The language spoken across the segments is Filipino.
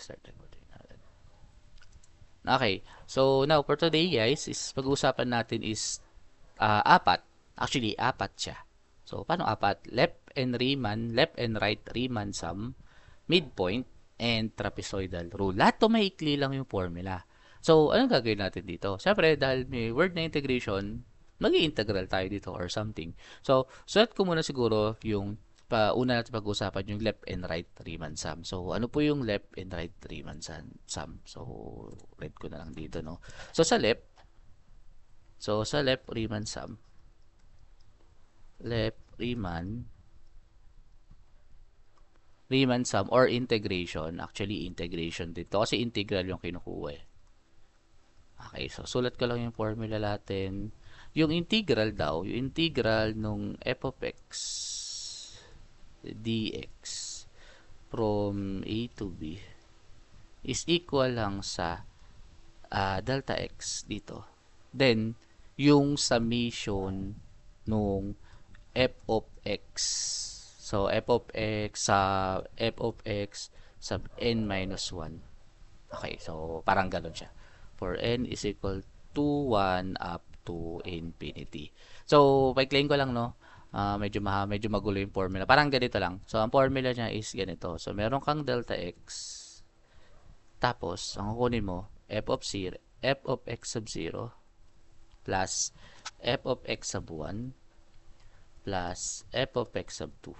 start recording natin. Okay. So, now for today guys, is pag-uusapan natin is apat. Actually, apat siya. So, paano apat? Left and right Riemann sum, midpoint, and trapezoidal rule. Lahat to maikli lang yung formula. So, anong gagawin natin dito? Siyempre, dahil may word na integration, mag-i-integral tayo dito or something. So, sulat ko muna siguro yung una natin pag-usapan yung left and right Riemann sum. So, ano po yung left and right Riemann sum? So, read ko na lang dito, no? So, sa left Riemann sum, Riemann sum or integration, actually integration dito kasi integral yung kinukuha eh. Okay, so sulat ko lang yung formula natin. Yung integral daw, yung integral nung f of x dx from a to b is equal lang sa delta x dito. Then, yung summation nung f of x. So, f of x sub n minus 1. Okay, so parang ganun siya. For n is equal to 1 up to infinity. So, pa-claim ko lang, no? Medyo magulo yung formula. Parang ganito lang. So, ang formula niya is ganito. So, meron kang delta x. Tapos, ang kukunin mo, f of x sub 0 plus f of x sub 1 plus f of x sub 2.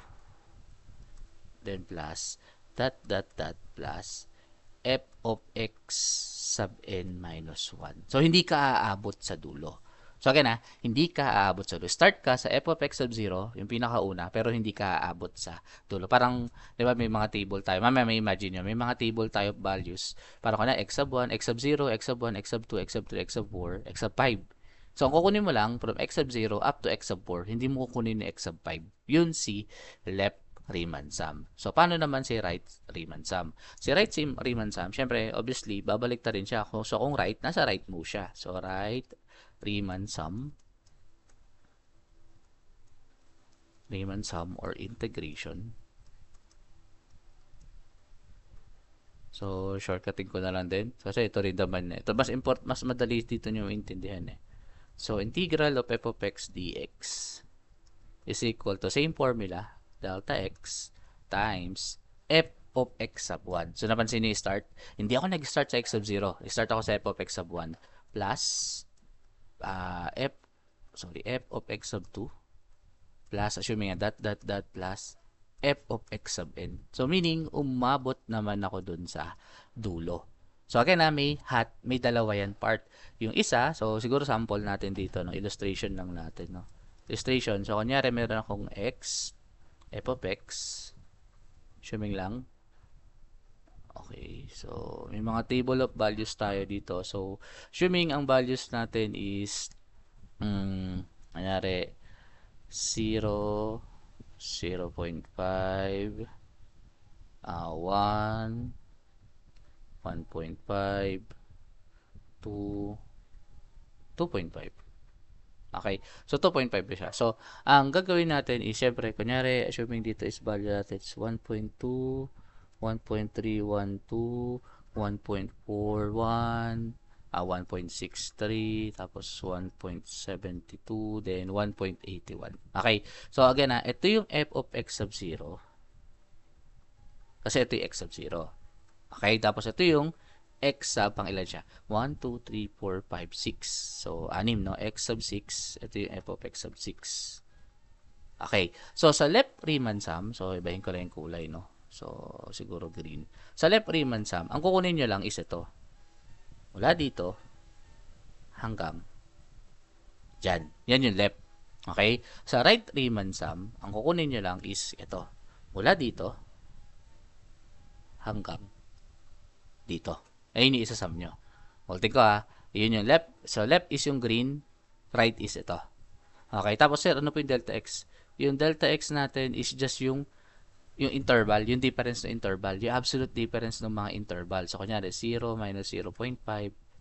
Then plus plus f of x sub n minus 1. So, hindi ka aabot sa dulo. So, again hindi ka aabot sa dulo. Start ka sa f of x sub 0, yung pinakauna, pero hindi ka aabot sa dulo. Parang, di ba, may mga table tayo. Mamaya may imagine nyo, may mga table tayo of values. Parang ka na, x sub 1, x sub 0, x sub 1, x sub 2, x sub 3, x sub 4, x sub 5. So, ang kukunin mo lang from x sub 0 up to x sub 4, hindi mo kukunin ni x sub 5. Yun si left Riemann sum. So, paano naman si right Riemann sum? Si right Riemann sum, syempre, obviously, babalik ta rin siya. So, kung right, nasa right mo siya. So, right Riemann sum or integration. So, shortcutting ko na lang din. Kasi ito rin naman. Ito, mas madali dito nyo intindihan eh. So, integral of f of x dx is equal to same formula, delta x times f of x sub 1. So, napansin niyo yung start? Hindi ako nag-start sa x sub 0. Start ako sa f of x sub 1 plus f of x sub 2 plus, assuming dot plus f of x sub n. So, meaning, umabot naman ako dun sa dulo. So, again may dalawa yan part. Yung isa, so, siguro sample natin dito, no? Illustration lang natin, no? Illustration. So, kunyari, meron akong x, f of x, assuming lang. Okay, so, may mga table of values tayo dito. So, assuming ang values natin is, kunyari, 0, 0.5, 1, 1.5, 2, 2.5. Okay, so 2.5 siya. So, ang gagawin natin is, syempre, kunyari, assuming dito is value natin is 1.2, 1.312, 1.41, 1.63, tapos 1.72, then 1.81. Okay, so again ito yung f of x sub 0. Kasi ito yung x sub 0. Okay, tapos ito yung x sub, pang ilan siya? 1, 2, 3, 4, 5, 6. So, 6, no? X sub 6. Ito yung f of x sub 6. Okay. So, sa left Riemann sum, so, ibahin ko lang yung kulay, no? So, siguro green. Sa left Riemann sum, ang kukunin nyo lang is ito. Mula dito, hanggang dyan. Yan yung left. Okay? Sa right Riemann sum, ang kukunin nyo lang is ito. Mula dito, hanggang dito. Ayun yung isasum nyo. Ulitin ko yun yung left. So, left is yung green. Right is ito. Okay. Tapos, sir, ano po yung delta x? Yung delta x natin is just yung interval, yung difference ng interval, yung absolute difference ng mga interval. So, kunyari, 0 minus 0.5.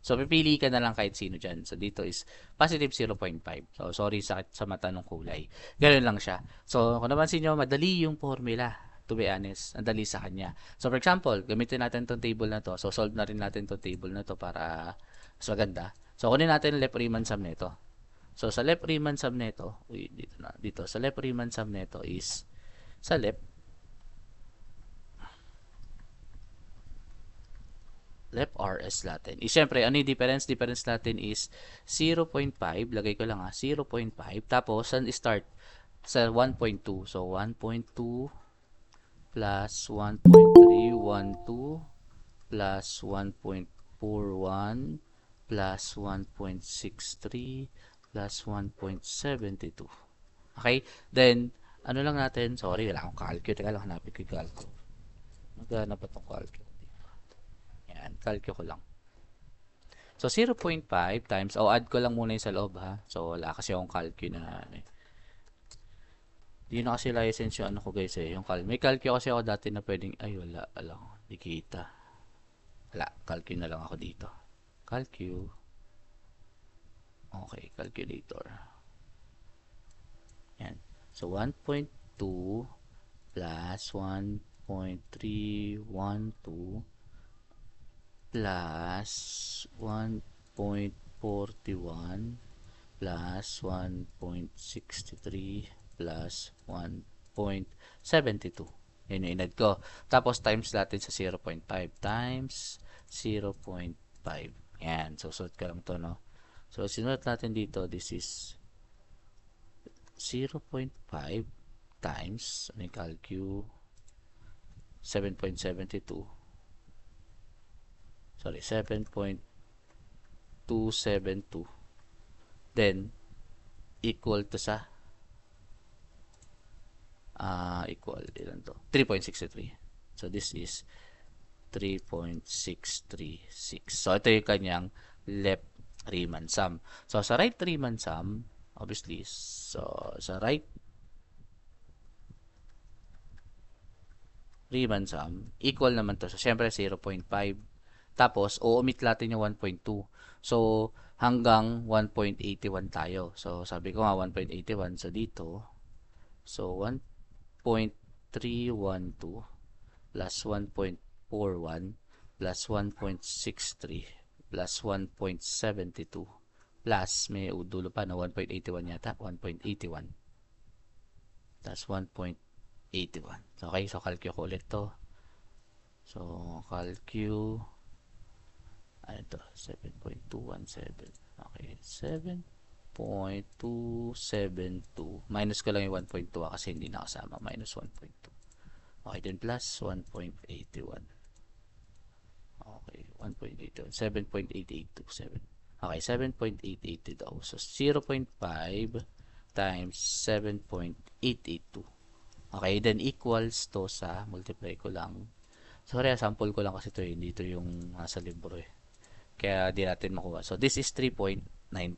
So, pipili ka na lang kahit sino dyan. So, dito is positive 0.5. So, sorry sa mata ng kulay. Ganun lang siya. So, kung napansin nyo, madali yung formula. To be honest, ang dali sa kanya. So, for example, gamitin natin tong table na to. So, solve na rin natin tong table na to para mas maganda. So, kunin natin left Riemann sum nito. So, sa left Riemann sum nito, dito, sa left Riemann sum nito is, sa left RS natin. Siyempre, ano yung difference? Difference natin is 0.5. Lagay ko lang 0.5. Tapos, saan start? Sa 1.2. So, 1.2 plus 1.312 plus 1.41 plus 1.63 plus 1.72. Okay? Then, ano lang natin? Sorry, wala akong calculator. Teka lang, hanapin ko yung calculator. Maghanap pa itong calculator. Yan, calculate ko lang. So, 0.5 times, add ko lang muna yung sa loob ha. So, wala kasi akong calculate na Hindi na kasi license yung ano ko guys eh. Yung may calculate kasi ako dati na pwedeng, wala, di kita. Wala, calculate na lang ako dito. Calculate. Okay, calculator. Yan. So, 1.2 plus 1.312 plus 1.41 plus 1.63 plus 1.72. Yan yung inad ko. Tapos times natin sa 0.5 times 0.5. Yan. So, suot ka lang to, no? So, sinulat natin dito, this is 0.5 times, may calcu, 7.72. Sorry, 7.272. Then, equal to sa, equal, ilan to? 3.63. So, this is 3.636. So, ito yung kanyang left Riemann sum. So, sa right Riemann sum, obviously, so, sa right Riemann sum, equal naman to. So, syempre, 0.5. Tapos, o-omit natin yung 1.2. So, hanggang 1.81 tayo. So, sabi ko nga, 1.81. So, dito, so, 1.312 plus 1.41 plus 1.63 plus 1.72 plus may dulo pa na 1.81 yata, 1.81 plus 1.81. So, okay, so calculate ko ulit to. So, calculate ano ito? 7.217. Okay, 7.272 minus ko lang yung 1.2 kasi hindi nakasama, minus 1.2. Okay, then plus 1.81. Okay, 1.82. 7.8827. Okay, 7.882 daw. So, 0.5 times 7.882. Okay, then equals to sa, multiply ko lang. Sorry, sample ko lang kasi ito eh. Hindi ito yung nasa libro eh. Kaya di natin makuha. So, this is 3.941.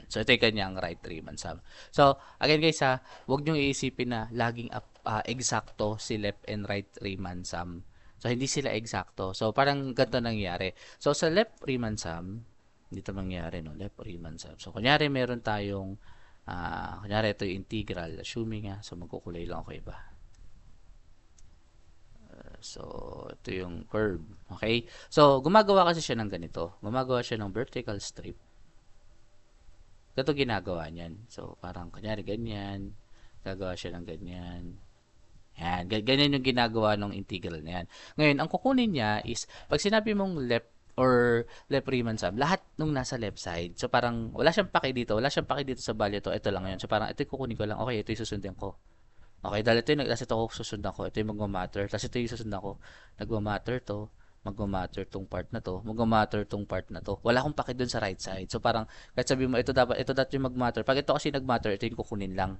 So, ito yung kanyang right Riemann sum. So, again guys ha, huwag nyo iisipin na laging eksakto si left and right Riemann sum. So, hindi sila eksakto. So, parang ganito nangyari. So, sa left Riemann sum, dito mangyari, no? Left Riemann sum. So, kunyari meron tayong, kunyari ito yung integral. Assuming so magkukulay lang ako iba. So, ito yung curve. Okay? So, gumagawa kasi siya ng ganito. Gumagawa siya ng vertical strip. Ito ginagawa niyan. So, parang kunyari ganyan. Gagawa siya ng ganyan. Yan. Ganyan yung ginagawa ng integral na yan. Ngayon, ang kukunin niya is, pag sinabi mong left or left Riemann sum, lahat nung nasa left side. So, parang wala siyang paki dito. Wala siyang paki dito sa value to. Ito lang yun. So, parang ito yung kukunin ko lang. Okay, ito yung susundin ko. Okay, dahil ito yung susundan ko. Ito yung magmamatter. Tapos ito yung susundan ko. Nagmamatter to. Magmamatter tong part na to. Magmamatter tong part na to. Wala akong paki dun sa right side. So, parang, kahit sabi mo, ito dapat yung magmatter. Pag ito kasi nagmatter, ito yung kukunin lang.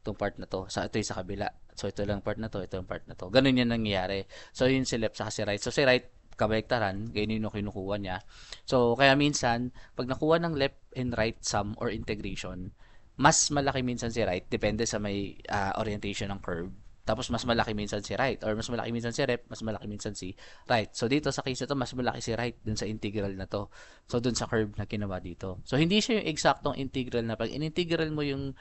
Itong part na to. Ito yung sa kabila. So, ito lang part na to. Ito yung part na to. Ganun yan nangyayari. So, yun si left sa si right. So, si right, kabaliktaran, ganyan yung kinukuha niya. So, kaya minsan, pag nakuha ng left and right sum or integration, mas malaki minsan si right, depende sa may orientation ng curve. Tapos, mas malaki minsan si right, or mas malaki minsan si left, mas malaki minsan si right. So, dito sa case na to, mas malaki si right dun sa integral na to. So, dun sa curve na ginawa dito. So, hindi siya yung eksaktong integral na pag in-integral mo yung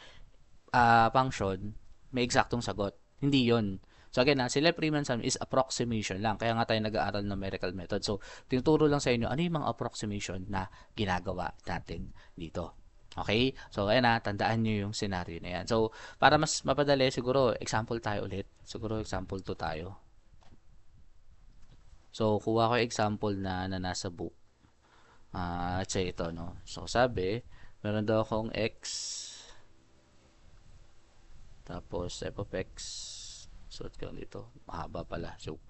function, may eksaktong sagot. Hindi yon. So again, si Lep-Riemann sum is approximation lang. Kaya nga tayo nag-aaral ng numerical method. So, tinuturo lang sa inyo ano yung mga approximation na ginagawa natin dito. Okay? So, ayan na, tandaan nyo yung scenario na yan. So, para mas mapadali, siguro, example tayo ulit. Siguro, example 2 tayo. So, kuha ko yung example na nasa book. Let's say ito, no? So, sabi, meron daw akong x, tapos f of x, suot ko lang dito. Mahaba pala. So,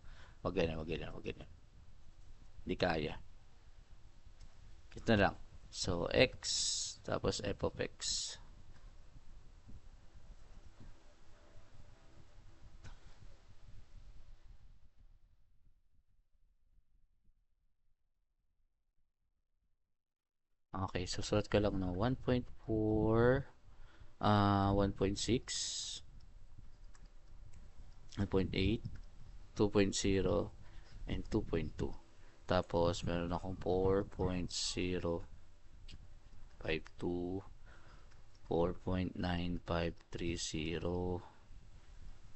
wag ganyan. Hindi kaya. Ito na lang. So, x, tapos f of x. Okay, so sulat ko lang no 1.4, 1.6, 1.8, 2.0, and 2.2. Tapos, meron akong 4.052, 4.9530,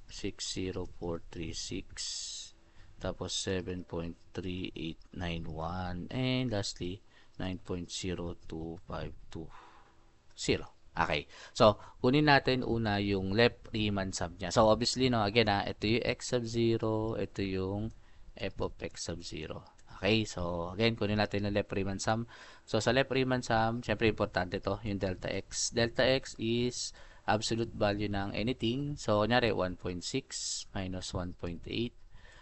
60436, tapos 7.3891, and lastly, 9.02520. Okay. So, kunin natin una yung Lep-Riemann sum niya. So, obviously, no, again, ito yung x sub 0, ito yung f of x sub 0. Okay. So, again, kunin natin yung Lep-Riemann sum. So, sa Lep-Riemann sum, syempre, importante to, yung delta x. Delta x is absolute value ng anything. So, kunyari, 1.6 minus 1.8.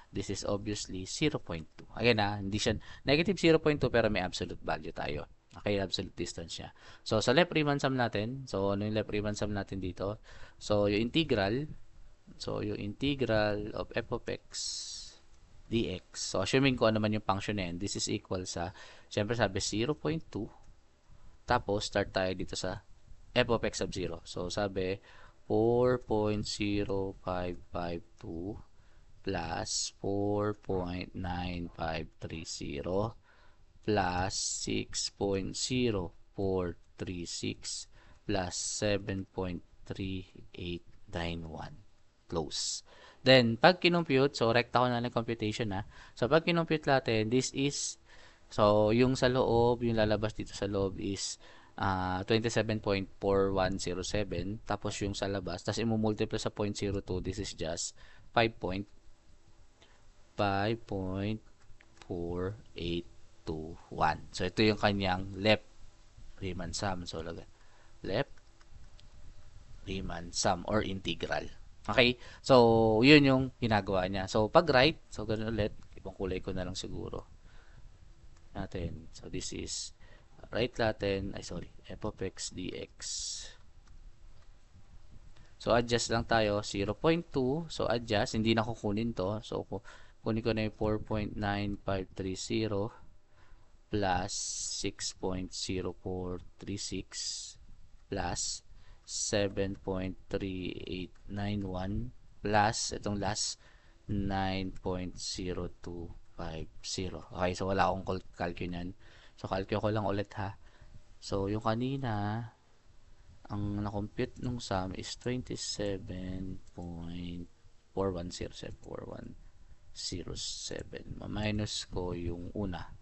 This is obviously 0.2. Again, hindi siya negative 0.2 pero may absolute value tayo. Okay, absolute distance siya. So, sa Lep-Riemann sum natin, so ano yung Lep-Riemann sum natin dito? So, yung integral of f of x dx. So, assuming ko ano man yung function na yan, this is equal sa, syempre sabi 0.2, tapos start tayo dito sa f of x sub 0. So, sabi 4.0552 plus 4.9530 plus 6.0436 plus 7.3891. Close. Then, pag kinompute, so rekta ko na ng computation na. So, pag kinompute natin, this is, so, yung sa loob, yung lalabas dito sa loob is 27.4107. Tapos yung sa labas, tapos imumultiply sa 0.02, this is just 5.4821. So, ito yung kanyang Lep-Riemann sum. So, Lep-Riemann sum or integral. Okay? So, yun yung ginagawa niya. So, pag write, so ganun ulit, ibang kulay ko na lang siguro natin. So, this is, write natin, f of x dx. So, adjust lang tayo, 0.2. So, adjust, hindi na kukunin to. So, kunin ko na yung 4.9530 plus 6.0436 plus 7.3891 plus itong last 9.0250. Okay, so wala akong calculate niyan. So, calculate ko lang ulit ha. So, yung kanina, ang na-compute nung sum is 27.4107. Minus ko yung una.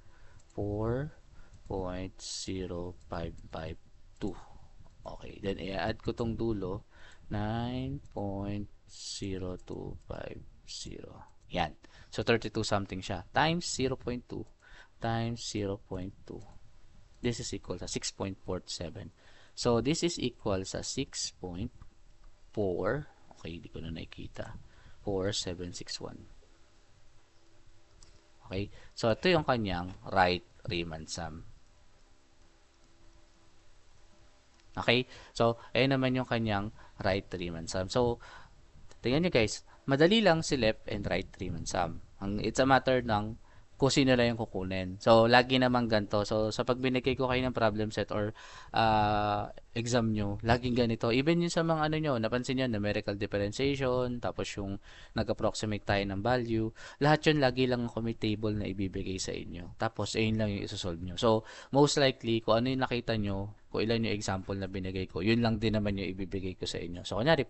4.0552. Okay. Then, i-add ko tong dulo. 9.0250. Yan. So, 32 something siya. Times 0.2 times 0.2. This is equal sa 6.47. So, this is equal sa 6.4. Okay, hindi ko na nakikita. 4761. Okay, so ito yung kanyang right Riemann sum. Okay, so ayun naman yung kanyang right Riemann sum. So, tingnan nyo guys, madali lang si left and right Riemann sum. It's a matter ng kung sino lang yung kukunin. So, lagi naman ganito. So, sa pag binigay ko kayo ng problem set or exam nyo, laging ganito. Even yung sa mga ano nyo, napansin nyo, numerical differentiation, tapos yung nag-approximate tayo ng value, lahat yun lagi lang ako may table na ibibigay sa inyo. Tapos, ayun lang yung isosolve nyo. So, most likely, kung ano yung nakita nyo, kung ilan yung example na binigay ko, yun lang din naman yung ibibigay ko sa inyo. So, kunyari,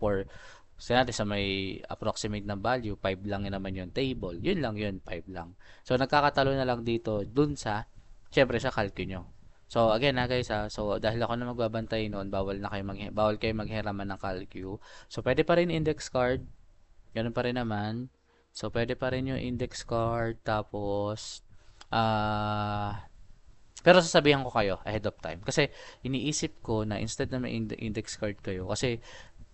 Kasi natin sa may approximate na value, 5 lang naman yung table. Yun lang yun, 5 lang. So, nagkakatalo na lang dito dun sa, syempre sa calcu nyo. So, again ha guys ha, so dahil ako na magbabantay noon, bawal kayo maghiraman ng calcu. So, pwede pa rin index card, ganun pa rin naman. So, pwede pa rin yung index card, tapos, pero sasabihan ko kayo ahead of time. Kasi, iniisip ko na instead na may index card kayo, kasi,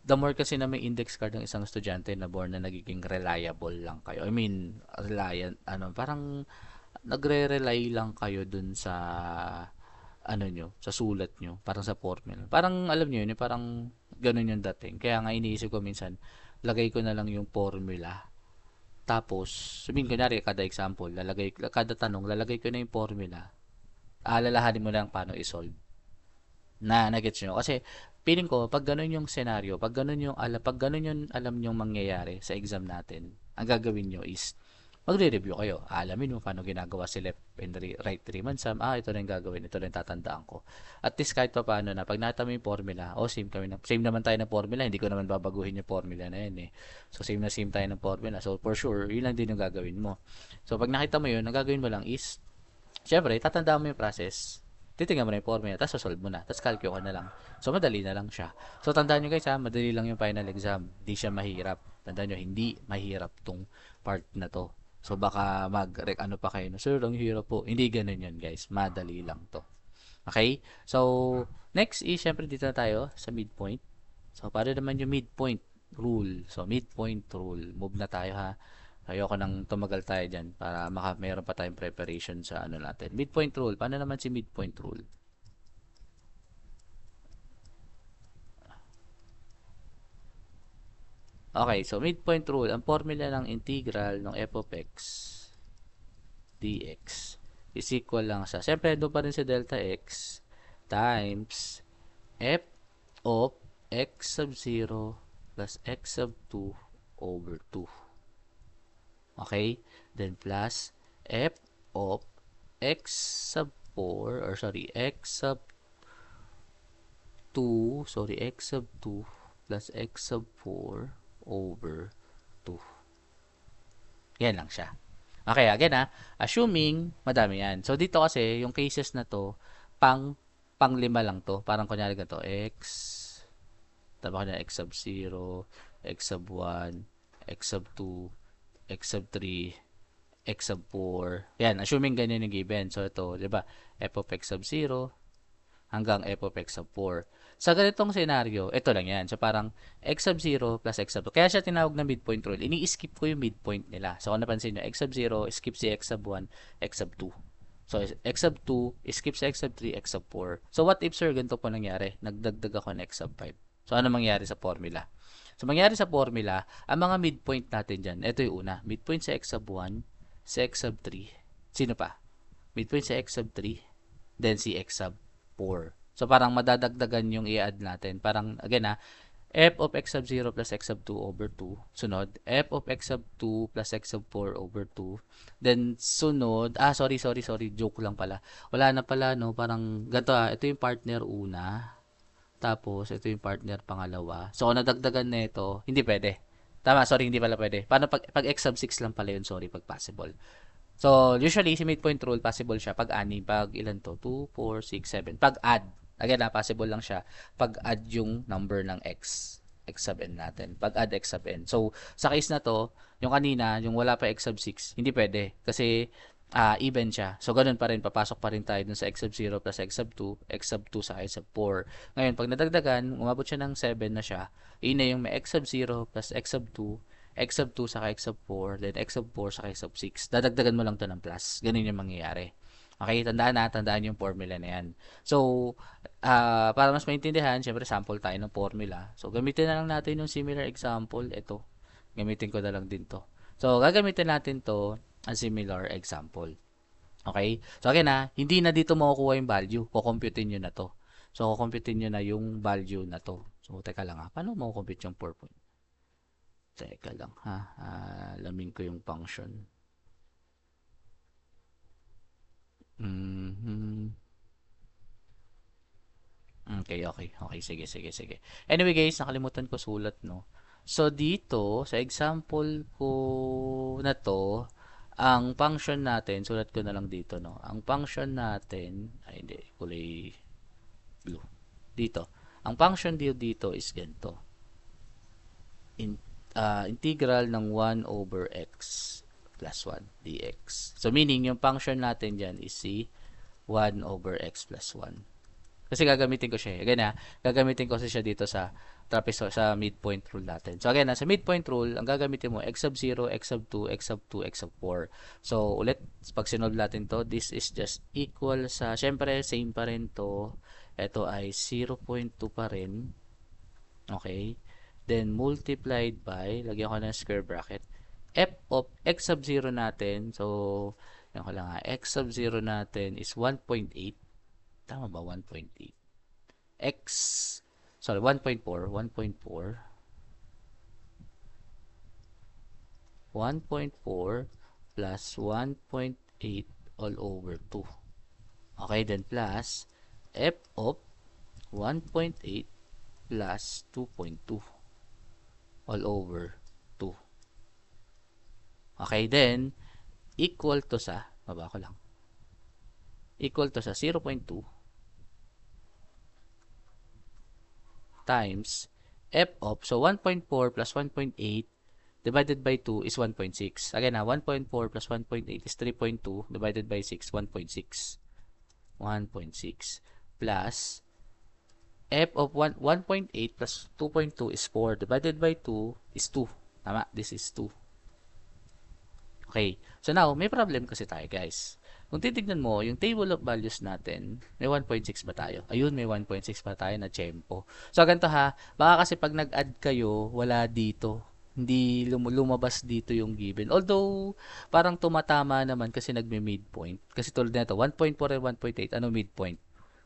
the more kasi na may index card ng isang estudyante na born na nagiging reliable lang kayo. I mean, reliant, parang nagre-rely lang kayo dun sa sa sulat nyo, parang sa formula. Parang alam nyo yun, parang ganun yung dating. Kaya nga iniisip ko minsan, lagay ko na lang yung formula. Tapos, sabihin ko kunyari, kada example, kada tanong, lalagay ko na yung formula. Alalahanin mo lang paano i-solve. Nagets nyo? Kasi, feeling ko, pag ganun yung scenario, pag ganun yung alam nyong mangyayari sa exam natin, ang gagawin nyo is, magre-review kayo. Alamin mo paano ginagawa si left and right Riemann sum. Ito na yung gagawin. Ito na yung tatandaan ko. At least kahit pa paano na, pag nakita mo yung formula, same naman tayo ng formula. Hindi ko naman babaguhin yung formula na yun eh. So, same tayo ng formula. So, for sure, yun lang din yung gagawin mo. So, pag nakita mo yun, ang gagawin mo lang is, syempre, tatandaan mo yung process. Titingnan mo na yung formula, tapos solve mo na. Tapos calculate ka na lang. So, madali na lang siya. So, tandaan nyo guys ha, madali lang yung final exam. Hindi siya mahirap. Tandaan nyo, hindi mahirap tong part na to. So, baka ano pa kayo, sir, ang hirap po. Hindi ganun yun guys. Madali lang to. Okay? So, next is, syempre dito na tayo sa midpoint. So, para naman yung midpoint rule. So, midpoint rule. Move na tayo ha. Ayoko nang tumagal tayo dyan para mayroon pa tayong preparation sa ano natin. Midpoint rule. Paano naman si midpoint rule? Okay, so midpoint rule. Ang formula ng integral ng f of x dx is equal lang sa, siyempre doon pa rin sa delta x times f of x sub 0 plus x sub 2 over 2. Okay? Then plus f of x sub 4, or sorry, x sub 2, x sub 2 plus x sub 4 over 2. Yan lang siya. Okay, again assuming madami yan. So, dito kasi, yung cases na to, pang lima lang to. Parang kunyari ganito, x, tama ko na x sub 0, x sub 1, x sub 2, x sub 3, x sub 4. Yan, assuming ganyan yung given. So, ito, di ba? F of x sub 0 hanggang f of x sub 4. Sa ganitong scenario, ito lang yan. So, parang x sub 0 plus x sub 2. Kaya siya tinawag na midpoint rule. Ini-skip ko yung midpoint nila. So, kung napansin nyo, x sub 0, skip si x sub 1, x sub 2. So, x sub 2, skip si x sub 3, x sub 4. So, what if, sir, ganito po nangyari? Nagdagdag ako ng x sub 5. So, ano mangyari sa formula? So, mangyari sa formula, ang mga midpoint natin dyan, ito yung una. Midpoint sa x sub 1, sa x sub 3. Sino pa? Midpoint sa x sub 3, then si x sub 4. So, parang madadagdagan yung i-add natin. Parang, again f of x sub 0 plus x sub 2 over 2. Sunod, f of x sub 2 plus x sub 4 over 2. Then, sunod, sorry, joke lang pala. Wala na pala, no? Parang, ganito ito yung partner una. Tapos, ito yung partner pangalawa. So, kung nadagdagan na ito, hindi pwede. Tama, sorry, hindi pala pwede. Paano pag x sub 6 lang pala yun, sorry, pag possible. So, usually, si midpoint rule, possible siya pag ani, pag ilan to? 2, 4, 6, 7. Pag add. Again, possible lang siya pag add yung number ng x sub n natin. Pag add x sub n. So, sa case na to, yung kanina, yung wala pa x sub 6, hindi pwede. Kasi, even siya. So, ganun pa rin. Papasok pa rin tayo dun sa x sub 0 plus x sub 2, x sub 2 sa x sub 4. Ngayon, pag nadagdagan, umabot siya ng 7 na siya, yun na yung may x sub 0 plus x sub 2, x sub 2 saka x sub 4, then x sub 4 saka x sub 6. Dadagdagan mo lang to ng plus. Ganun yung mangyayari. Okay, tandaan yung formula na yan. So, para mas maintindihan, syempre sample tayo ng formula. So, gamitin na lang natin yung similar example. Ito, gamitin ko na lang din to. So, gagamitin natin to ang similar example. Okay? So, again hindi na dito makukuha yung value. Kukomputin nyo na to. So, kukomputin nyo na yung value na to. So, teka lang paano makukompute yung 4 point? Teka lang alamin ko yung function. Okay. Sige. Anyway guys, nakalimutan ko sulat, no? So, dito, sa example ko na to, ang function natin, sulat ko na lang dito, no? Ang function natin, ay hindi, kulay blue. Dito. Ang function dito is ganito. Integral ng 1 over x plus 1 dx. So, meaning, yung function natin dyan is si 1 over x plus 1. Kasi gagamitin ko siya. Again gagamitin ko siya dito sa trapezoid, sa midpoint rule natin. So again, sa midpoint rule, ang gagamitin mo, x sub 0, x sub 2, x sub 2, x sub 4. So ulit, pag sinolve natin to, this is just equal sa, syempre, same pa rin to. Ito ay 0.2 pa rin. Okay? Then multiplied by, lagyan ko ng square bracket, f of x sub 0 natin. So, yan ko lang x sub 0 natin is 1.8. Tama ba? 1.8. X, sorry, 1.4. 1.4 plus 1.8 all over 2. Okay, then plus f of 1.8 plus 2.2 all over 2. Okay, then equal to sa, baba ko lang, equal to sa 0.2 times f of, so 1.4 plus 1.8 divided by 2 is 1.6. Again 1.4 plus 1.8 is 3.2 divided by 6, 1.6. 1.6 plus f of 1.8 plus 2.2 is 4 divided by 2 is 2. Tama, this is 2. Okay, so now may problem kasi tayo, guys. Kung titignan mo, yung table of values natin, may 1.6 ba tayo? Ayun, may 1.6 pa tayo na tiyempo. So, ganito ha, baka kasi pag nag-add kayo, wala dito. Hindi lumabas dito yung given. Although, parang tumatama naman kasi nagme-midpoint. Kasi tulad nito, 1.4 and 1.8, ano midpoint?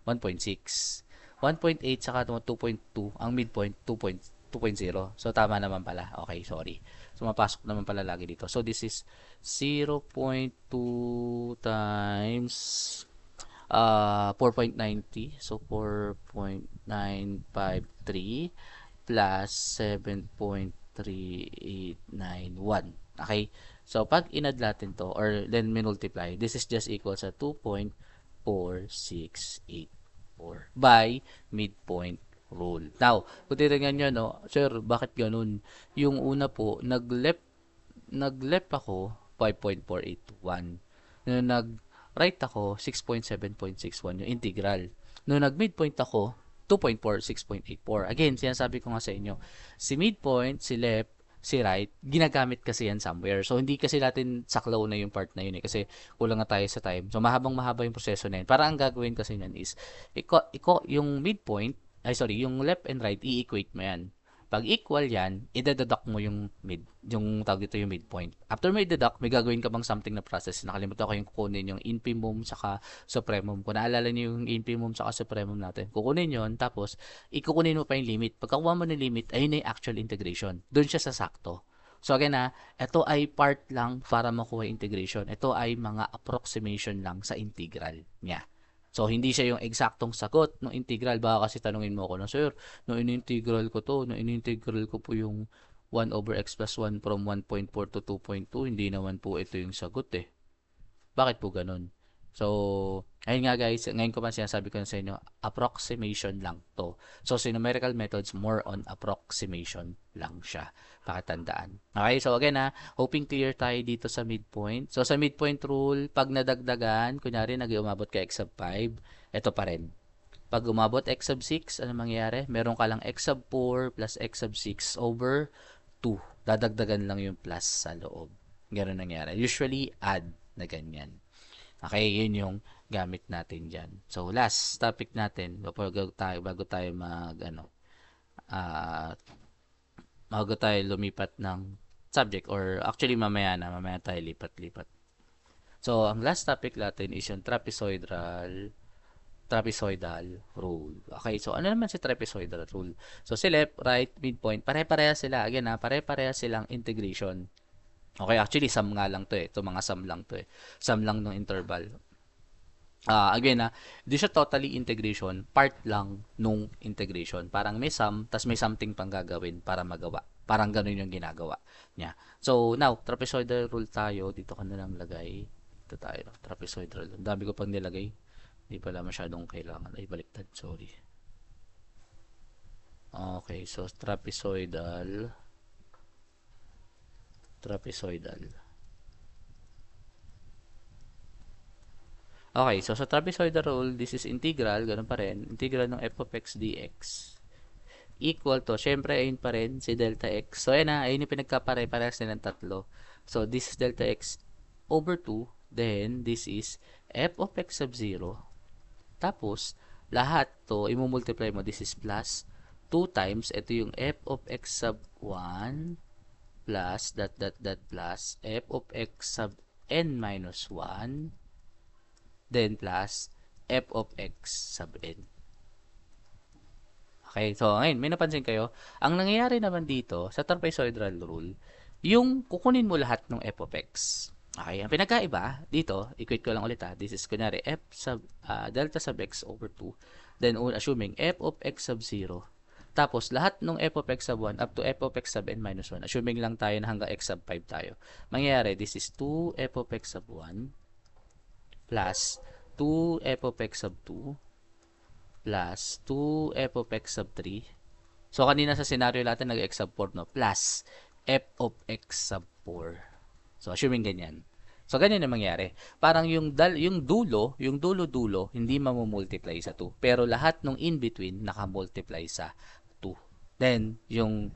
1.6. 1.8 saka 2.2, ang midpoint, 2.0. So, tama naman pala. Okay, sorry. So, mapasok naman pala lagi dito. So, this is 0.2 times 4.90. So, 4.953 plus 7.3891. Okay? So, pag inad natin to, or then minultiply, this is just equal sa 2.4684 by midpoint rule. Now, kung titignan nyo, no, sir, bakit ganun? Yung una po, nag-left ako 5.481. Nung nag-right ako 6.7.61 yung integral. Nung nag-midpoint ako 2.46.84. Again, sinasabi ko nga sa inyo, si midpoint, si left, si right, ginagamit kasi yan somewhere. So, hindi kasi natin saklaw na yung part na yun kasi kulang na tayo sa time. So, mahaba yung proseso na yun. Para ang gagawin kasi yan is, yung midpoint, yung left and right, i-equate mo yan. Pag equal yan, i-deduct mo yung tawag dito yung midpoint. After mo i-deduct, may gagawin ka bang something na process? Nakalimutan ko yung kukunin yung infimum saka supremum. Kung naalala niyo yung infimum saka supremum natin, kukunin yon tapos ikukunin mo pa yung limit. Pagkakuha mo ng limit, ayun na yung actual integration. Doon siya sa sakto. So again ito ay part lang para makuha integration. Ito ay mga approximation lang sa integral niya. So, hindi siya yung eksaktong sagot ng integral. Baka kasi tanungin mo ako na, sir, no in-integral ko to, no in-integral ko po yung 1 over x plus 1 from 1.4 to 2.2, hindi naman po ito yung sagot eh. Bakit po ganun? So, ayun nga guys, ngayon ko pa sinasabi ko na sa inyo, approximation lang to. So, sa numerical methods, more on approximation lang siya. Pakatandaan. Okay, so again hoping clear tayo dito sa midpoint. So, sa midpoint rule, pag nadagdagan, kunyari nag-umabot ka x sub 5, ito pa rin. Pag umabot x sub 6, ano mangyayari? Meron ka lang x sub 4 plus x sub 6 over 2. Dadagdagan lang yung plus sa loob. Ganun nangyari. Usually, add na ganyan. Okay, yun yung gamit natin dyan. So, last topic natin, bago tayo bago tayo lumipat ng subject, or actually mamaya tayo lipat-lipat. So, ang last topic natin is yung trapezoidal rule. Okay, so ano naman si trapezoidal rule? So, si left, right, midpoint, pare-pareha sila. Again pare-pareha silang integration. Okay, actually, sum nga lang to eh. Ito mga sum lang to eh. Sum lang ng interval. Again, hindi siya totally integration. Part lang nung integration. Parang may sum, tas may something pang gagawin para magawa Parang ganun yung ginagawa niya. So, now, trapezoidal rule tayo. Dito ka na lang lagay. Dito tayo. Trapezoidal. Ang dami ko pang nilagay. Hindi pala masyadong kailangan. Ay, baliktad. Sorry. Okay, so trapezoidal. Okay, so sa trapezoidal rule, this is integral, ganun pa rin. Integral ng f of x dx equal to, syempre, ayun pa rin, si delta x. So, ayun na, ayun yung pinagkapare-parehas nilang tatlo. So, this is delta x over 2. Then, this is f of x sub 0. Tapos, lahat to, imumultiply mo, this is plus 2 times, ito yung f of x sub 1 plus, plus, f of x sub n minus 1, then plus, f of x sub n. Okay, so ngayon, may napansin kayo, ang nangyayari naman dito sa trapezoidal rule, yung kukunin mo lahat ng f of x. Okay, ang pinagkaiba dito, equate ko lang ulit this is kunyari f sub delta sub x over 2, then assuming f of x sub 0, tapos lahat ng f of x sub 1 up to f of x sub n minus 1, assuming lang tayo na hanggang x sub 5 tayo. Mangyayari, this is 2 f of x sub 1 plus 2 f of x sub 2 plus 2 f of x sub 3. So, kanina sa scenario natin, nag-x sub 4, no? Plus f of x sub 4. So, assuming ganyan. So, ganyan na mangyari. Parang yung dulo, hindi mamumultiply sa 2. Pero lahat ng in-between, nakamultiply sa 2. Then, yung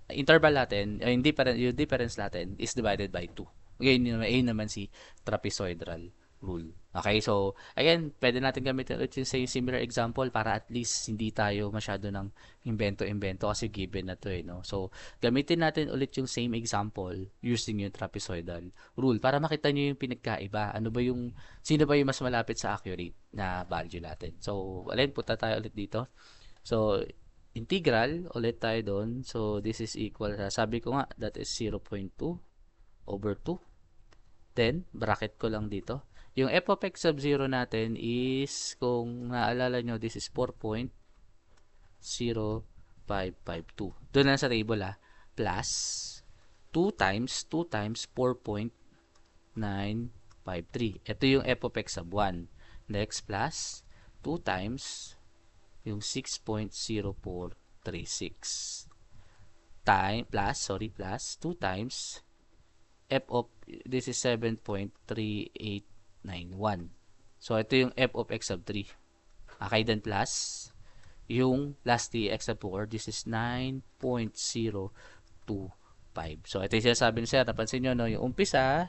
interval natin, yung difference natin is divided by 2. Ngayon naman si trapezoidal rule. Okay, so, again, pwede natin gamitin ulit yung similar example para at least hindi tayo masyado ng invento-invento kasi given na to no? So, gamitin natin ulit yung same example using yung trapezoidal rule para makita nyo yung pinagkaiba. Sino ba yung mas malapit sa accurate na value natin? So, punta tayo ulit dito. So, integral, ulit tayo doon. So, this is equal, sabi ko nga, that is 0.2 over 2. Then, bracket ko lang dito. Yung f of x sub 0 natin is, kung naalala nyo, this is 4.0552. Doon lang sa table plus 2 times 4.953. Ito yung f of x sub 1. Next, plus 2 times yung 6.0436 plus 2 times f of, this is 7.3891. So, ito yung f of x sub 3. Okay, then plus, yung last x sub 4, this is 9.025. So, ito yung sinasabi ni sir, napansin nyo, no? Yung umpisa,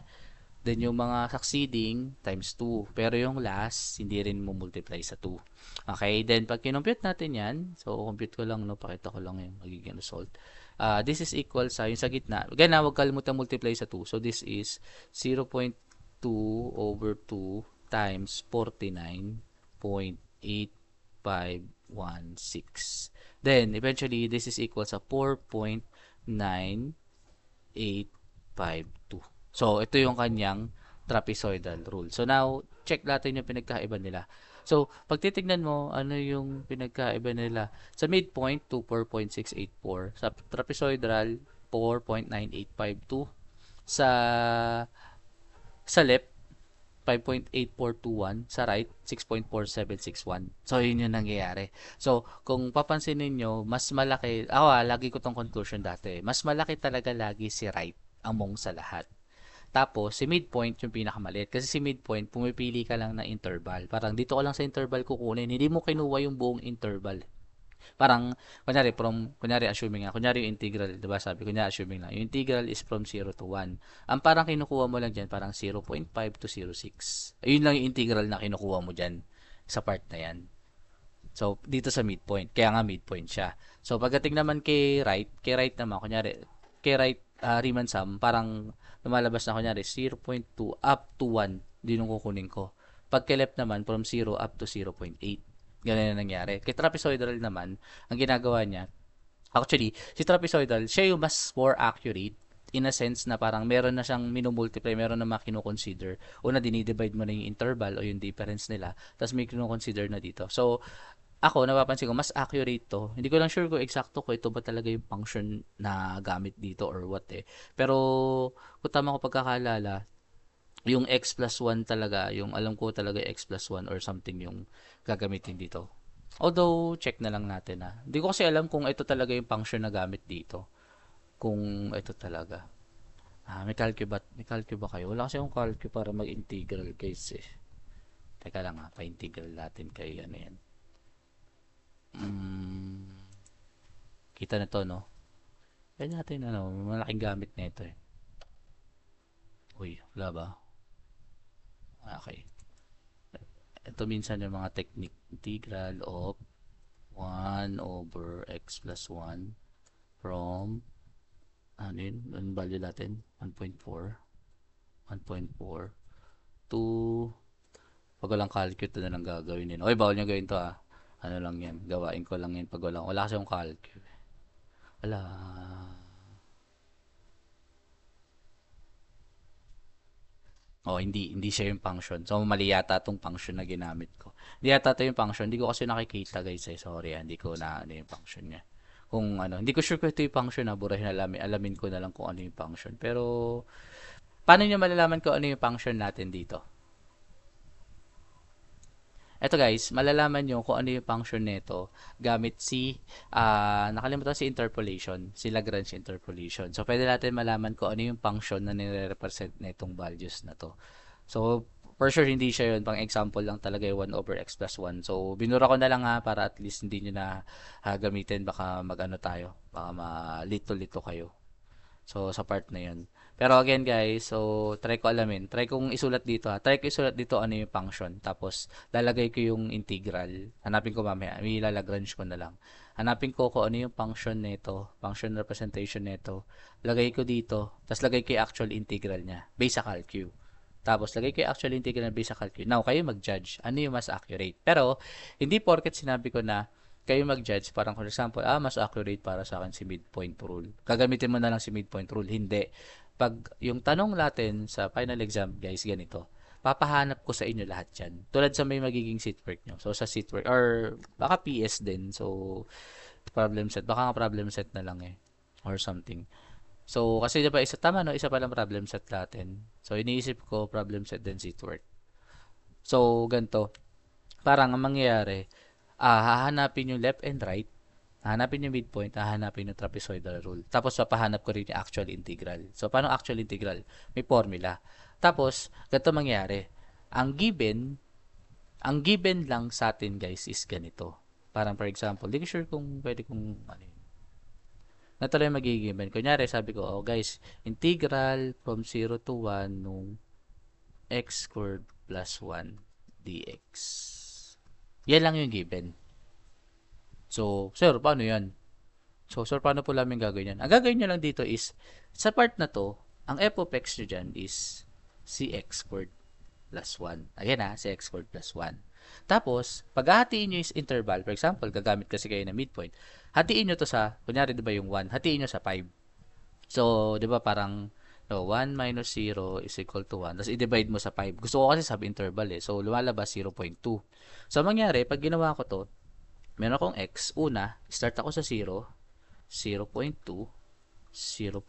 then yung mga succeeding, times 2. Pero yung last, hindi rin mo multiply sa 2. Okay, then pag kinompute natin yan, so, compute ko lang, no? Pakita ko lang yung magiging result. This is equal sa, yung sa gitna, again huwag kalimutan multiply sa 2. So, this is 0.2 over 2 times 49.8516. Then, eventually, this is equal sa 4.9852. So, ito yung kanyang trapezoidal rule. So, now, check natin yung pinagkaiba nila. So, pag titignan mo, ano yung pinagkaiba nila? Sa midpoint, 24.684. Sa trapezoidal, 4.9852. Sa left, 5.8421. Sa right, 6.4761. So, yun yung nangyayari. So, kung papansin niyo mas malaki, lagi ko tong conclusion dati, mas malaki talaga lagi si right among sa lahat. Tapos, si midpoint yung pinakamaliit. Kasi si midpoint, pumipili ka lang na interval. Parang dito ka lang sa interval kukunin. Hindi mo kinuha yung buong interval. Parang, kunyari assuming kunyari yung integral, diba sabi, kunyari assuming lang, yung integral is from 0 to 1. Ang parang kinukuha mo lang dyan, parang 0.5 to 0.6. Ayun lang yung integral na kinukuha mo dyan sa part na yan. So, dito sa midpoint. Kaya nga midpoint siya. So, pagdating naman kay right naman, kunyari, kay right, Riemann sum, parang lumalabas na kunyari 0.2 up to 1 din yung kukunin ko. Pag kay left naman, from 0 up to 0.8. Ganun na nangyari. Kay trapezoidal naman, ang ginagawa niya, actually, si trapezoidal, siya yung mas more accurate in a sense na parang meron na siyang minumultiply, meron na kino-consider. Una, dinidivide mo na yung interval o yung difference nila, tapos may kino-consider na dito. So, ako, napapansin ko, mas accurate to. Hindi ko lang sure kung eksakto ko ito ba talaga yung function na gamit dito or what eh. Pero, kung tama ko pagkakaalala, yung x plus 1 talaga, yung alam ko talaga x plus 1 or something yung gagamitin dito. Although, check na lang natin ha. Hindi ko kasi alam kung ito talaga yung function na gamit dito. Kung ito talaga. May calcu ba kayo? Wala kasi akong calcu para mag-integral guys eh. Teka lang ha, pa-integral natin kay ano yan. Mm, kita na to, no? Kaya natin, ano, malaking gamit na ito eh. Uy, wala ba? Okay. Ito minsan yung mga technique. Integral of 1 over x plus 1 from, ano yun? Ang value natin? 1.4. 1.4 to, pag walang calculate na lang gagawin yun. Oy, bawal nyo gawin to ah. Ano lang yan. Gawain ko lang yan pag wala kasi yung calculate. Wala. Oh, hindi siya yung function. So, mali yata tong function na ginamit ko. Hindi yata ito yung function. Hindi ko kasi nakikita, guys. Eh. Sorry, hindi ko na ano yung function niya. Kung ano, hindi ko sure kung ito yung function na burahin alamin ko na lang kung ano yung function. Pero, paano niyo malalaman kung ano yung function natin dito? Eto guys, malalaman nyo kung ano yung function nito gamit nakalimutan si interpolation, si Lagrange interpolation. So, pwede natin malaman kung ano yung function na nire-represent na itong values na to. So, for sure, hindi siya yun. Pang example lang talaga yung 1 over x plus 1. So, binura ko na lang ha, para at least hindi nyo na gamitin. Baka mag-ano tayo. Baka malito-lito kayo. So, sa part na yun. Pero again guys, so try ko alamin. Try kong isulat dito ha. Try ko isulat dito ano yung function. Tapos, lalagay ko yung integral. Hanapin ko mamaya. May lalagrange ko na lang. Hanapin ko kung ano yung function nito. Function representation nito. Lagay ko dito. Tapos lagay ko yung actual integral niya. Based sa calcu. Tapos, lagay ko yung actual integral na based sa calcu. Now, kayo mag-judge. Ano yung mas accurate? Pero, hindi porket sinabi ko na kayo mag-judge, parang for example, mas accurate para sa akin si midpoint rule. Gagamitin mo na lang si midpoint rule. Hindi. Pag yung tanong natin sa final exam, guys, ganito. Papahanap ko sa inyo lahat yan. Tulad sa may magiging seatwork nyo. So, sa seatwork, or baka PS din. So, problem set. Baka nga problem set na lang eh. Or something. So, kasi diba, tama no, isa pa lang problem set natin. So, iniisip ko problem set din seatwork. So, ganito. Parang ang mangyayari, hahanapin yung left and right, hahanapin yung midpoint, hahanapin yung trapezoidal rule. Tapos, papahanap ko rin yung actual integral. So, paano actual integral? May formula. Tapos, ganito mangyari. Ang given lang sa atin, guys, is ganito. Parang, for example, di ko sure kung pwede kong, ano yun. Natuloy magiging given. Kunyari, sabi ko, guys, integral from 0 to 1 nung x squared plus 1 dx. Yan lang yung given. So, sir, paano yan? So, sir, paano po namin gagawin yan? Ang gagawin nyo lang dito is, sa part na to, ang f of x nyo dyan is cx squared plus 1. Again cx squared plus 1. Tapos, pag hatiin nyo is interval, for example, gagamit kasi kayo ng midpoint, hatiin nyo to sa, kunyari diba yung 1, hatiin nyo sa 5. So, diba parang, 1 minus 0 is equal to 1. Tapos, i-divide mo sa 5. Gusto ko kasi sub-interval eh. So, lumalabas 0.2. So, mangyari, pag ginawa ko to, meron akong x. Una, start ako sa 0, 0.2, 0.4,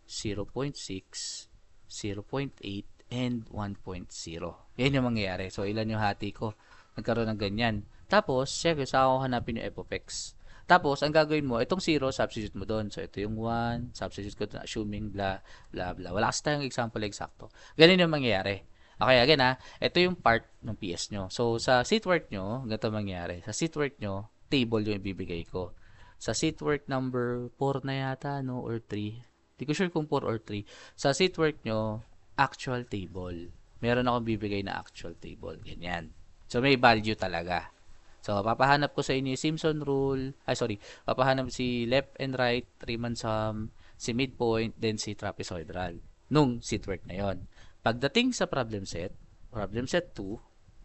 0.6, 0.8, and 1.0. Yan yung mangyayari. So, ilan yung hati ko? Nagkaroon ng ganyan. Tapos, syempre, saka ko hanapin yung f of x. Tapos, ang gagawin mo, itong 0, substitute mo doon. So, ito yung 1, substitute ko doon, assuming blah, blah, blah. Wala kasi tayong example eksakto. Ganun yung mangyayari. Okay, again ito yung part ng PS nyo. So, sa seatwork nyo, ganito mangyayari. Sa seatwork nyo, table yung ibibigay ko. Sa seatwork number 4 na yata, no? Or 3. Hindi ko sure kung 4 or 3. Sa seatwork nyo, actual table. Meron akong bibigay na actual table. Ganyan. So, may value talaga. So, papahanap ko sa inyo yung Simpson rule. Papahanap si left and right, Riemann sum, si midpoint, then si trapezoidal. Nung seatwork na yon. Pagdating sa problem set 2,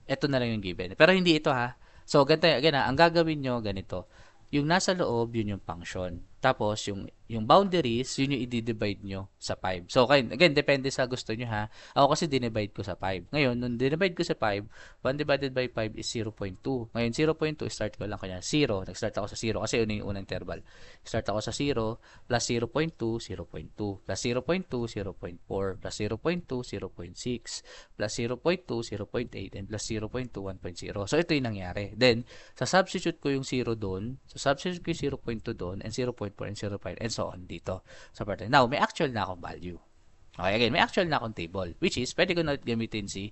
ito na lang yung given. Pero hindi ito ha. So, ganito, again ang gagawin nyo, ganito. Yung nasa loob, yun yung function. Tapos, yung yung boundaries, yun yung i-divide nyo sa 5. So, again, depende sa gusto nyo ha. Ako kasi dinivide ko sa 5. Ngayon, nung dinivide ko sa 5, 1 divided by 5 is 0.2. Ngayon, 0.2, start ko lang kanya 0. Nag-start ako sa 0 kasi yun yung unang interval. Start ako sa 0, plus 0.2, 0.2, plus 0.2, 0.4, plus 0.2, 0.6, plus 0.2, 0.8, and plus 0.2, 1.0. So, ito yung nangyari. Then, sa substitute ko yung 0 doon, sa substitute ko yung 0.2 doon, and 0.4 and 0.5, and so on dito sa part. Now, may actual na akong value. Okay, again, may actual na akong table, which is, pwede ko na gamitin si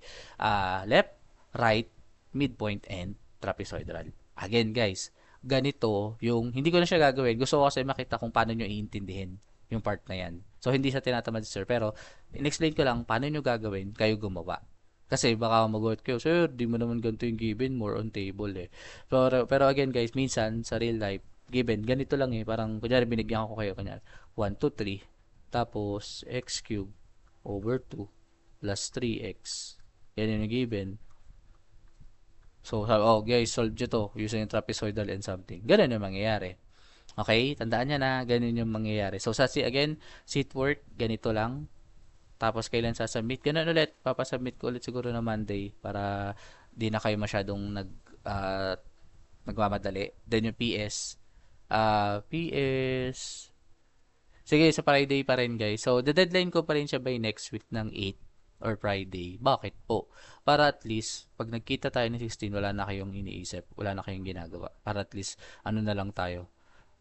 left, right, midpoint, and trapezoidal. Again, guys, ganito yung, hindi ko na siya gagawin. Gusto ko kasi makita kung paano nyo iintindihin yung part na yan. So, hindi sa tinatamad sir, pero in-explain ko lang paano nyo gagawin, kayo gumawa. Kasi baka magulat kayo, sir, di mo naman ganito yung given, more on table eh. Pero again guys, minsan sa real life, given, ganito lang eh. Parang, kunyari, binigyan ko kayo, kunyari, 1, 2, 3, tapos, x cube over 2 plus 3x. Yan yung given. So, oh guys, solve nyo to using trapezoidal and something. Ganun yung mangyayari. Okay? Tandaan nyo na, ganun yung mangyayari. So, again, sheet work, ganito lang. Tapos, kailan sasubmit? Ganun ulit. Papasubmit ko ulit siguro na Monday para di na kayo masyadong nagmamadali. Then yung PS. PS. Sige, sa Friday pa rin guys. So, the deadline ko pa rin siya by next week ng 8 or Friday. Bakit po? Para at least, pag nagkita tayo ng 16, wala na kayong iniisip. Wala na kayong ginagawa. Para at least, ano na lang tayo.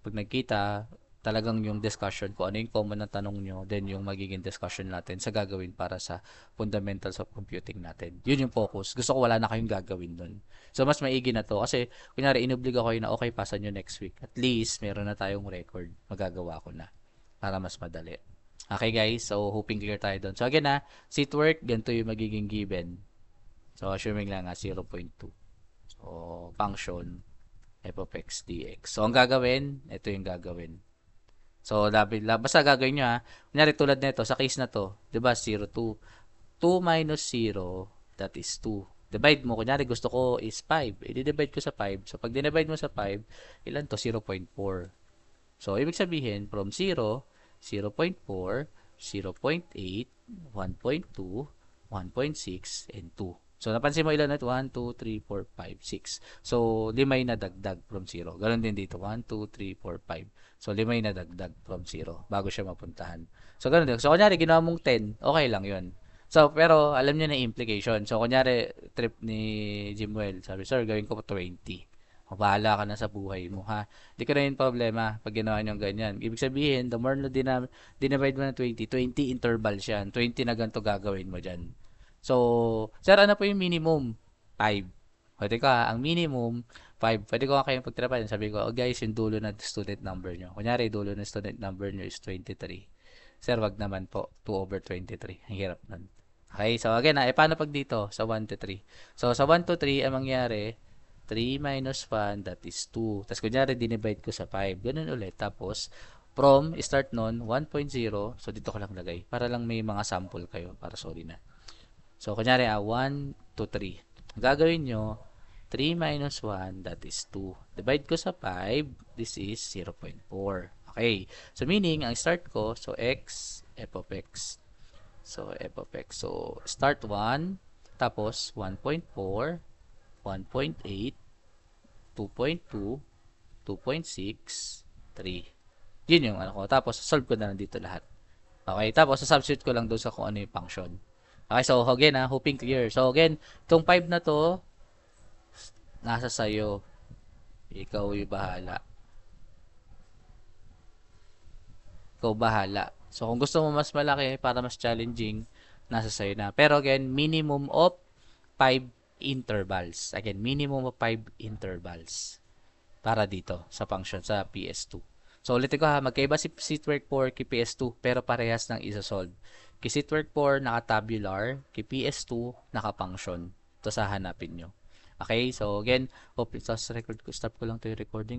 Pag nagkita, talagang yung discussion ko, ano yung common na tanong nyo, then yung magiging discussion natin sa gagawin para sa fundamentals of computing natin. Yun yung focus. Gusto ko wala na kayong gagawin dun. So, mas maigi na to. Kasi, kunyari, inubliga ko kayo na okay, pasa nyo next week. At least, meron na tayong record. Magagawa ko na. Para mas madali. Okay guys, so hoping clear tayo doon. So again sheet work, ganito yung magiging given. So assuming lang 0.2. So function f of x dx. So ang gagawin, ito yung gagawin. So basta gagawin nyo kunyari tulad nito, sa case na to, 'di ba 0, 2. 2 minus 0, that is 2. Divide mo, kunyari gusto ko is 5. I-divide ko sa 5. So pag dinivide mo sa 5, ilan to? 0.4. So, ibig sabihin, from 0, 0.4, 0.8, 1.2, 1.6, and 2. So, napansin mo ilan na ito? 1, 2, 3, 4, 5, 6. So, 5 na dagdag from 0. Ganon din dito. 1, 2, 3, 4, 5. So, 5 na dagdag from 0 bago siya mapuntahan. So, ganon din. So, kunyari, ginawa mong 10, okay lang yun. So, pero, alam niyo na implication. So, kunyari, trip ni Jimwell, sabi, sir, gawin ko 20. Bahala ka na sa buhay mo, ha? Hindi ko na yung problema pag ginawa nyo ganyan. Ibig sabihin, the more na dinivide mo ng 20, 20 intervals yan. 20 na ganito gagawin mo dyan. So, sir, ano po yung minimum? 5. Pwede ka, ang minimum, 5. Pwede ko kayong pagtrapan. Sabi ko, oh guys, yung dulo na student number nyo. Kunyari, dulo na student number nyo is 23. Sir, wag naman po. 2 over 23. Ang hirap nun. Okay, so again, paano pag dito? Sa 1 to 3. So, sa 1 to 3, ang mangyari, 3 minus 1, that is 2. Tapos, kunyari, dinivide ko sa 5. Ganun ulit. Tapos, from, start nun, 1.0. So, dito ko lang lagay. Para lang may mga sample kayo. Para sorry na. So, kunyari, 1 to 3. Ang gagawin nyo, 3 minus 1, that is 2. Divide ko sa 5, this is 0.4. Okay. So, meaning, ang start ko, so, x, f of x. So, f of x. So, start 1, tapos 1.4, 1.8, 2.2, 2.6, 3. Yun yung ano ko. Tapos, solve ko na lang dito lahat. Okay, tapos, substitute ko lang doon sa kung ano yung function. Okay, so again hoping clear. So again, itong 5 na to, nasa sayo. Ikaw yung bahala. Ikaw bahala. So kung gusto mo mas malaki para mas challenging, nasa sayo na. Pero again, minimum of 5 intervals. Again, minimum of 5 intervals para dito sa function sa PS2. So ulitin ko magkaiba si sheetwork 4 kay PS2 pero parehas ng isa-solve. Kay sheetwork 4 naka-tabular, kay PS2 naka-function. Ito sa hanapin nyo. Okay, so again, hope stop ko lang to yung recording.